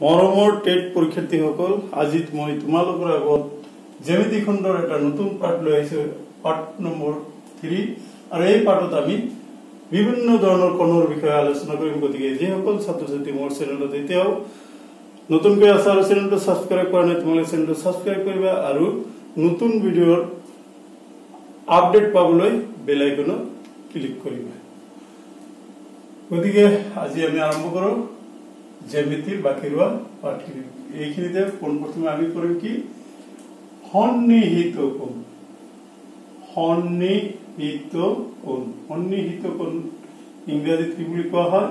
মৰমৰ টেট পৰীক্ষাৰ্থীসকল আজি মই তোমালোকৰ আগত জ্যামিতি খণ্ডৰ এটা নতুন পাঠ লৈ আহিছো পাঠ নম্বৰ 3 আৰু এই পাঠত আমি বিভিন্ন ধৰণৰ কোণৰ বিষয়ে আলোচনা কৰিম গতিকে যে সকল ছাত্ৰ-ছাত্ৰী মোৰ চেনেলত এতিয়াও নতুনকৈ আছে আৰু চেনেলটো সাবস্ক্ৰাইব কৰা নাই তোমালোকে চেনেলটো সাবস্ক্ৰাইব কৰিবা আৰু নতুন ভিডিঅ'ৰ আপডেট পাবলৈ বেল আইকনত ক্লিক কৰিবা গতিকে আজি আমি আৰম্ভ কৰো জ্যামিতিৰ বাকিৰোৱা পাঠখিনি এইখিনিতে প্ৰথমে আমি কৰিম কি সন্নিহিত কোণ ইংৰাজীত কি বুলি কোৱা হয়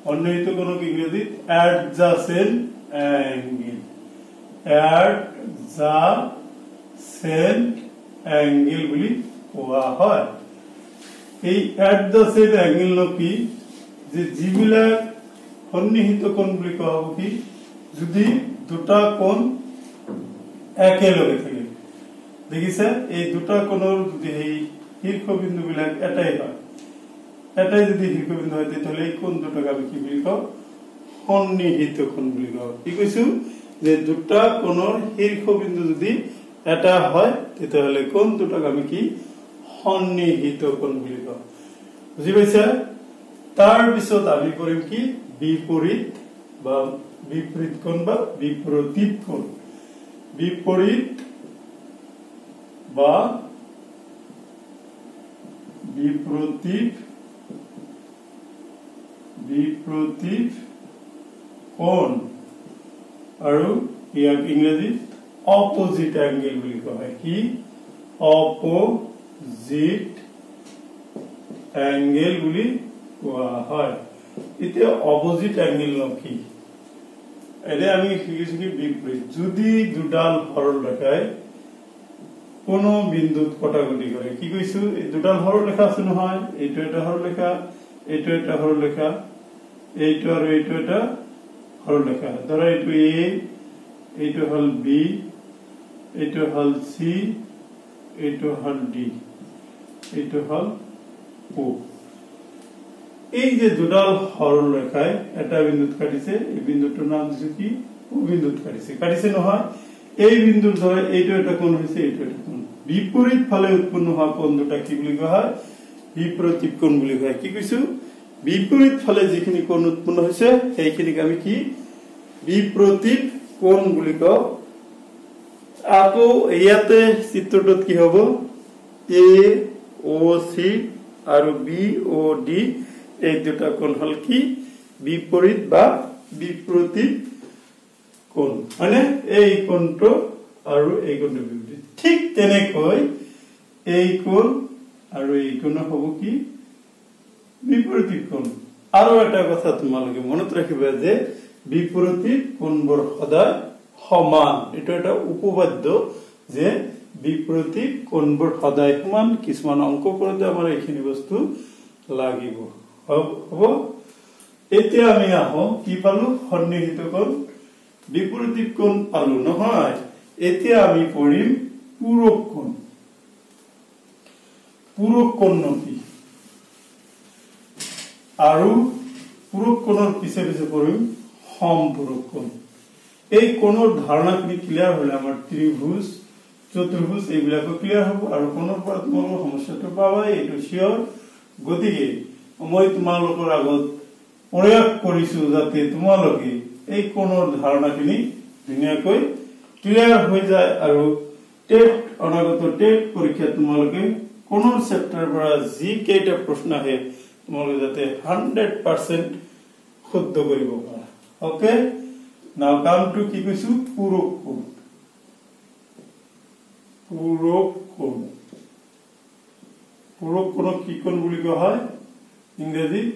সন্নিহিত কোণক ইংৰাজীত adjacent angle বুলি কোৱা হয় এই adjacent angle নো কি যে যিবিলাক সন্নিহিত কোণ বুলি কোৱা হ'ব কি যদি দুটা কোণ একেলগে থাকে দেখিছে এই দুটা কোণৰ যদি এই শীৰ্ষবিন্দু বিলাক এটাই হয় এটাই যদি শীৰ্ষবিন্দু হয় তেতিয়াহ'লে এই কোণ দুটাক আমি কি বুলি কওঁ সন্নিহিত কোণ বুলি কওঁ কি কৈছো যে দুটা কোণৰ শীৰ্ষবিন্দু যদি এটা হয় তেতিয়াহ'লে কোণ দুটাক আমি কি সন্নিহিত কোণ বুলি কওঁ বুজি পাইছা তাৰ পিছত আমি কৰিম কি বিপৰীত কোণ বা বিপৰীত কোণ বিপৰীত কোণ আৰু ইয়াক ইংৰাজীত অপোজিট এংগেল বুলি কোৱা হয় কি অপোজিট এংগেল বুলি কোৱা হয় এতিয়া অপোজিট এংগেল নো কি এনে আমি শিকিছো কি বিপৰীত যদি দুডাল সৰলৰেখাই কোনো বিন্দুত কটাকটি কৰে কি কৈছো এই দুডাল সৰলৰেখা আছে নহয় এইটো এটা সৰলৰেখা এইটো এটা সৰলৰেখা এইটো আৰু এইটো এটা সৰলৰেখা ধৰা এইটো এ এইটো হল বি এইটো হল সি এইটো হল ডি এইটো হল ও এই যে দুডাল সৰলৰেখাই এটা বিন্দুত কাটিছে এই বিন্দুটোৰ নাম দিছো কি ও বিন্দুত কাটিছে নহয় এই বিন্দুৰ ধৰা এইটো এটা কোণ হৈছে এইটো এটা কোণ বিপৰীত ফালে উৎপন্ন হোৱা কোণ দুটা কি বুলি কোৱা হয় বিপৰীত কোণ বুলি কোৱা হয় কি কৈছো বিপৰীত ফালে যিখিনি কোণ উৎপন্ন হৈছে সেইখিনিক আমি কি বিপৰীত কোণ বুলি কওঁ আকৌ ইয়াতে চিত্ৰটোত কি হ'ব এ ও সি আৰু বি ও ডি এই দুটা কোণ হল কি বিপৰীত বা বিপৰীত কোণ মানে এই কোণটো আৰু এই কোণটো বিপৰীত ঠিক তেনেকৈ এই কোণ আৰু এই কোণ হ'ব কি বিপৰীত কোণ আৰু এটা কথা তোমালোকে মনত ৰাখিবা যে বিপৰীত কোণবোৰ সদায় সমান এটা এটা উপবাদ্য যে বিপৰীত কোণবোৰ সদায় সমান কিছুমান অংক কৰোঁতে আমাৰ এইখিনি বস্তু লাগিব হ'ব এতিয়া আমি আহো কি পালো সন্নিহিত কোণ বিপৰীত কোণ পালো নহয় এতিয়া আমি পঢ়িম পূৰক কোণ কি আৰু পূৰক কোণৰ পিছে পিছে পঢ়িম সম্পূৰক কোণ এই কোণৰ ধাৰণাখিনি ক্লিয়াৰ হলে আমাৰ ত্ৰিভুজ চতুৰ্ভুজ এইবিলাকো ক্লিয়াৰ হ'ব আৰু কোণৰ পৰা তোমালোকৰ সমস্যাটো পাবা এইটো চিয়ৰ গতিকে মই তোমালোকৰ আগত প্ৰয়াস কৰিছো যাতে তোমালোকে এই কোণৰ ধাৰণাখিনি ধুনীয়াকৈ ক্লিয়াৰ হৈ যায় আৰু টেট অনাগত টেট পৰীক্ষাত তোমালোকে কোণৰ চেপ্টাৰৰ পৰা যি কেইটা প্ৰশ্ন আহে তোমালোকে যাতে 100% শুদ্ধ কৰিব পাৰা ওকে নাও কাম টু কি কৈছো পূৰক কোণক কি কোণ বুলি কোৱা হয় ইংৰাজীত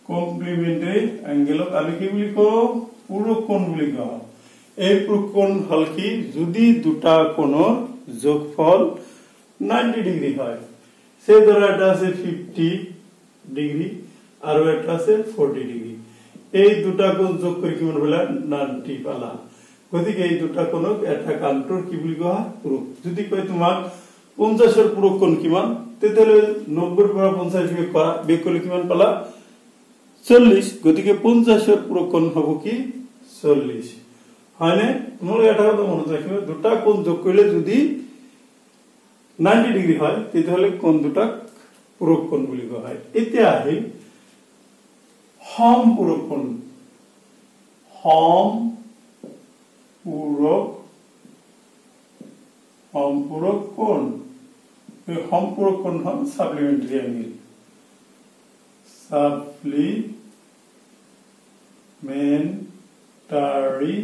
কমপ্লিমেন্টাৰী এংগেলক আমি কি বুলি কওঁ পূৰক কোণ বুলি কোৱা হয় এই পূৰক কোণ হল কি যদি দুটা কোণৰ যোগফল 90 ডিগ্ৰী হয় সেই ধৰা এটা আছে 50 ডিগ্ৰী আৰু এটা আছে 40 ডিগ্ৰী এই দুটা কোণ যোগ কৰি কিমান হলা 90 পালা গতিকে এই দুটা কোণক এটা কাণ্টৰ কি বুলি কোৱা পূৰক যদি কয় তোমাক 50 পূৰক কোণ কিমান তেতিয়াহলে 90 পৰা 50 বিয়োগ কৰিলে কিমান পালা 40 গতিকে 50 পূৰক কোণ হ'ব কি 40 হয়নে তোমালোকে এটা কথা মনত ৰাখিবা দুটা কোণ যোগ কৰিলে যদি 90 ডিগ্ৰী হয় তেতিয়াহলে কোণ দুটাক পূৰক কোণ বুলি কোৱা হয় এতিয়া আহিল সমপূৰক কোণ সমপূৰক কোণ এই সমপূৰক কোণ হ'ল সাপ্লিমেন্টাৰি অ্যাঙ্গেল সাপ্লিমেন্টাৰি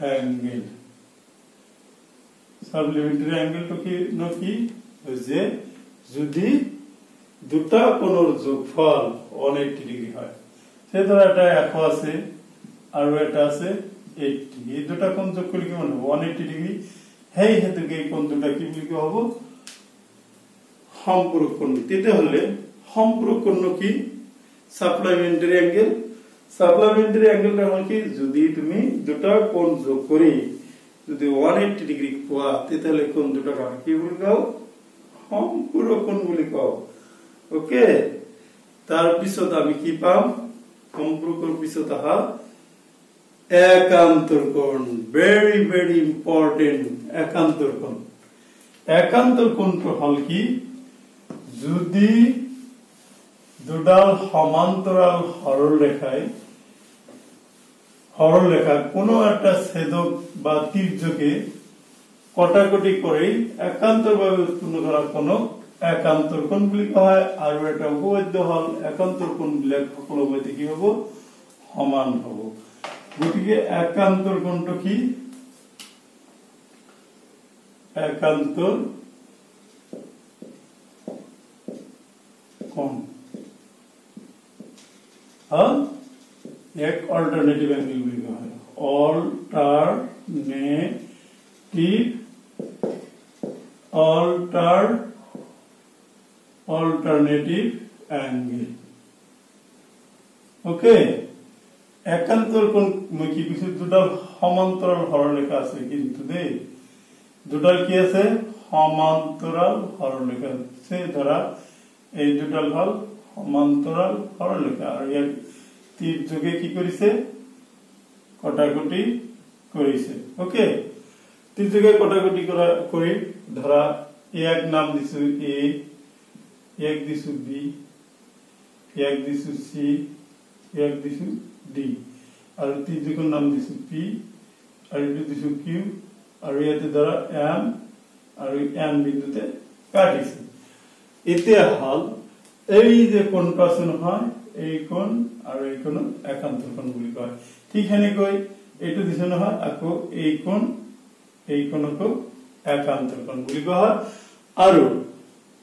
অ্যাঙ্গেল সাপ্লিমেন্টাৰি অ্যাঙ্গেলটো কি নকি যে যদি দুটা কোণৰ যোগফল 180 ডিগ্ৰী হয় সে ধৰা এটা 100 আছে আৰু এটা আছে 80 এই দুটা কোণ যোগ কৰিলে কিমান হ'ব 180 ডিগ্ৰী হেই হেতুকে এই কোণ দুটা কি বুলি কোৱা হ'ব সমপূৰক কোণ তেতিয়াহলে সমপূৰক কোণ কি সাপ্লিমেন্টাৰি অ্যাঙ্গেল সাপ্লিমেন্টাৰি অ্যাঙ্গেলটা হ'ল কি যদি তুমি দুটা কোণ যোগ কৰি যদি 180 ডিগ্ৰী পোৱা তেতিয়াহলে কোণ দুটা কি বুলি কও সমপূৰক কোণ বুলি কও ওকে তাৰ পিছত আমি কি পাম সম্পূৰকৰ পিছত আহা একান্তৰ কোণ very very important একান্তৰ কোণ একান্তৰ কোণটো হল কি যদি দুডাল সমান্তৰাল সৰলৰেখা কোনো একটা ছেদক বা তিৰ্যকে কটাকটি কৰে একান্তৰভাবে উৎপন্ন কৰা কোণ একান্তৰ কোণ বুলি কোৱা হয় আৰু এটা উপবাদ্য হল একান্তৰ কোণ বিলাক সকলো মতে কি হ'ব সমান হ'ব গতিকে একান্তৰ কোণটো কি একান্তৰ কোণ হল এক অল্টাৰনেটিভ অ্যাঙ্গেল বুলি কোৱা হয় অল্টাৰনেটিভ অ্যাঙ্গেল ওকে একান্তৰ কোণ মই কি কৈছো দুটা সমান্তৰাল সৰলৰেখা আছে কিন্তু দেই দুটা কি আছে সমান্তৰাল সৰলৰেখা আছে ধৰা এই দুটা হল সমান্তৰাল সৰলৰেখা আৰু ইয়াক তিৰ্যকে কি কৰিছে কটাকটি কৰিছে ওকে তিৰ্যকে কটাকটি কৰি ধৰা এক নাম দিছো এ এক দিছো বি এক দিছো সি এক দিছো ডি আৰু তিৰ্যকৰ নাম দিছো পি আৰু এটো দিছো কিউ আৰু ইয়াতে ধৰা এম আৰু এন বিন্দুতে কাটিছে এতিয়া হল এই যে কোণটো আছে নহয় এই কোণ আৰু এই কোণ একান্তৰ কোণ বুলি কয় ঠিক হেনেকৈ এটো দিছে নহয় আকৌ এই কোণকো একান্তৰ কোণ বুলি কোৱা হয় আৰু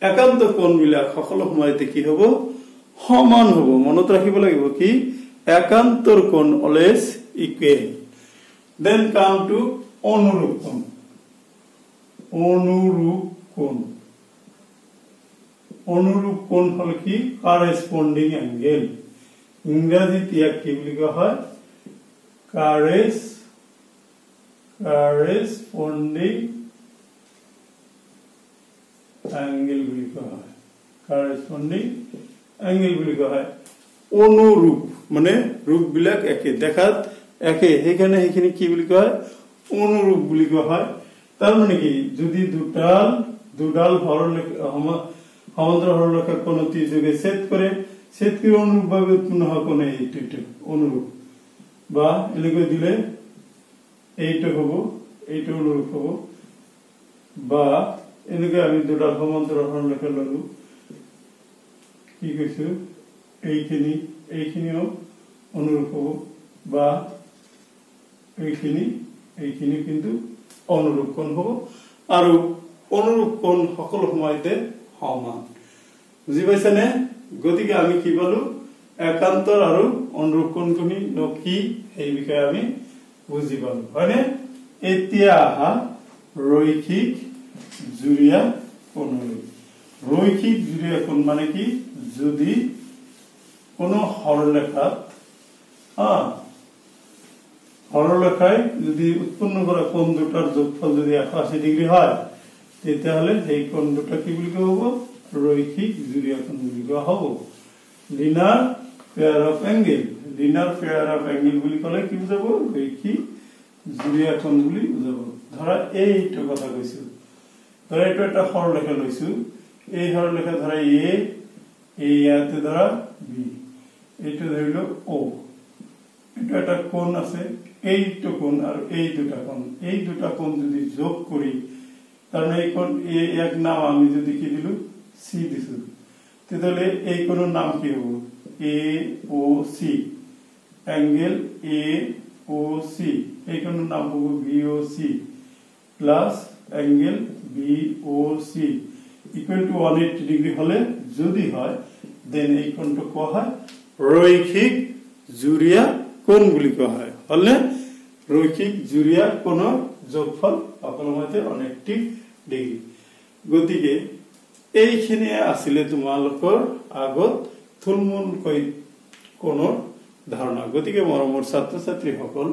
একান্ত কোণ বিলাক সকলো সময়তে কি হ'ব সমান হ'ব মনত ৰাখিব লাগিব কি একান্তৰ কোণ always equal then come to অনুৰূপ কোণ হল কি কাৰেসপন্ডিং অ্যাঙ্গেল ইংৰাজীত ইয়াক কি বুলি কোৱা হয় কাৰেসপন্ডিং অ্যাঙ্গেল বুলি কোৱা হয় কাৰেসপন্ডিং অ্যাঙ্গেল বুলি কোৱা হয় অনুৰূপ মানে ৰূপ বিলাক একে দেখাত একে হেখানে হেখিনি কি বুলি কোৱা হয় অনুৰূপ বুলি কোৱা হয় তাৰ মানে কি যদি দুডাল সমান্তৰাল সৰলৰেখা কোণ তিৰ্যকে ছেদ কৰে ছেদ কৰি অনুৰূপভাৱে উৎপন্ন হয় কোণ এইটো অনুৰূপ বা এনেকৈ দিলে এইটো হ'ব এইটো অনুৰূপ হ'ব বা এনেকৈ আমি দুডাল সমান্তৰাল সৰলৰেখা ললো কি কৈছো এইখিনিও অনুৰূপ হ'ব বা এইখিনি কিন্তু অনুৰূপ কোণ হ'ব আৰু অনুৰূপ কোণ সকলো সময়তে সমান বুজি পাইছানে গতিকে আমি কি পালো একান্তৰ আৰু অনুৰূপ কোণখিনি কি এই বিষয়ে আমি বুজি পালো হয়নে এতিয়া আহা ৰৈখিক জুৰিয়া কোণলৈ ৰৈখিক জুৰিয়া কোণ মানে কি যদি কোনো সৰলৰেখায় যদি উৎপন্ন কৰা কোণ দুটাৰ যোগফল যদি 180 ডিগ্ৰি হয় তেতিয়াহ'লে সেই কোণ দুটা কি বুলি কোৱা হ'ব ৰৈখিক জুৰীয়া কোণ বুলি কোৱা হ'ব linear pair of angle linear pair of angle বুলি ক'লে কি বুজাব ৰৈখিক জুৰীয়া কোণ বুলি বুজাব ধৰা এইটো কথা কৈছো ধৰা এইটো এটা সৰলৰেখা লৈছো এই সৰলৰেখা ধৰা এ এই ইয়াতে ধৰা বি এইটো ধৰিলো ও এটা একটা কোণ আছে এইটো কোণ আৰু এই দুটা কোণ যদি যোগ করি তাহলে এই কোণ এ এক নাম আমি যদি কি দিলু সি দিছু তেতিয়াহলে এই কোণৰ নাম কি হ'ব এ ও সি অ্যাঙ্গেল এ ও সি এই কোণৰ নাম হ'ব B O C plus angle B O C equal to 180 degree হলে যদি হয় দেন এই কোণটো কোৱা হয় ৰৈখিক জুৰীয়া কোণ বুলি কোৱা হয় হলে ৰৈখিক জুৰীয়া কোণৰ যোগফল অকলমতে 180 ডিগ্ৰী গতিকে এইখিনি আছিল তোমালোকৰ আগত থুলমূল কৈ কোণৰ ধাৰণা গতিকে মৰমৰ ছাত্ৰ ছাত্ৰী সকল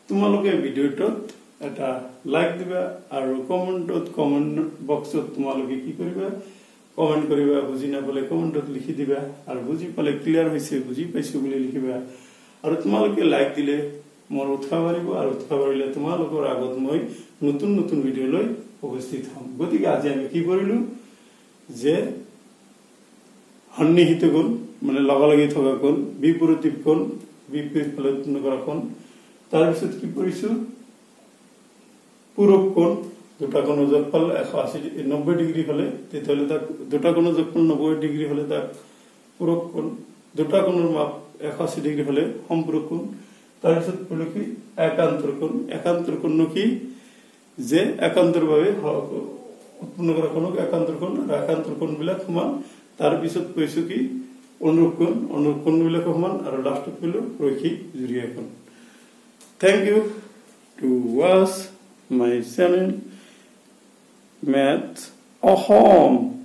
তোমালোকে ভিডিওটো এটা লাইক দিবা আৰু কমেন্ট বক্সত তোমালোকে কি কৰিবা কমেন্ট কৰিবা বুজি নাপালে কমেন্টত লিখি দিবা আৰু বুজি পালে ক্লিয়াৰ হৈছে বুজি পাইছো বুলি লিখিবা আৰু তোমালোকে লাইক দিলে মোৰ উৎসাহ বাঢ়িব আৰু উৎসাহ বাঢ়িলে তোমালোকৰ আগত মই নতুন নতুন ভিডিও লৈ উপস্থিত হ'ম গতিকে আজি আমি কি কৰিলো যে সন্নিহিত কোণ মানে লগালগি থকা কোণ বিপৰীত কোণ বিপৰীত ফলত কৰা কোণ তাৰ পিছত কি কৰিছো পূৰক কোণ দুটা কোণৰ যোগফল 180 ডিগ্ৰী হলে তেতিয়াহলে তাক দুটা কোণৰ যোগফল 90 ডিগ্ৰী হলে তাক পূৰক কোণ দুটা কোণৰ মাপ 180 ডিগ্ৰী হলে সম্পূৰক কোণ তাৰ পিছত ক'লো কি একান্তৰ কোণ কি যে একান্তৰ বাবে উৎপন্ন কৰা কোণক একান্তৰ কোণ আৰু একান্তৰ কোণবিলাক সমান তাৰ পিছত কৈছো কি অনুৰূপ কোণবিলাক সমান আৰু লাষ্টত ক'লো ৰৈখিক জুৰীয়া কোণ thank you to watch my channel Math Ahom.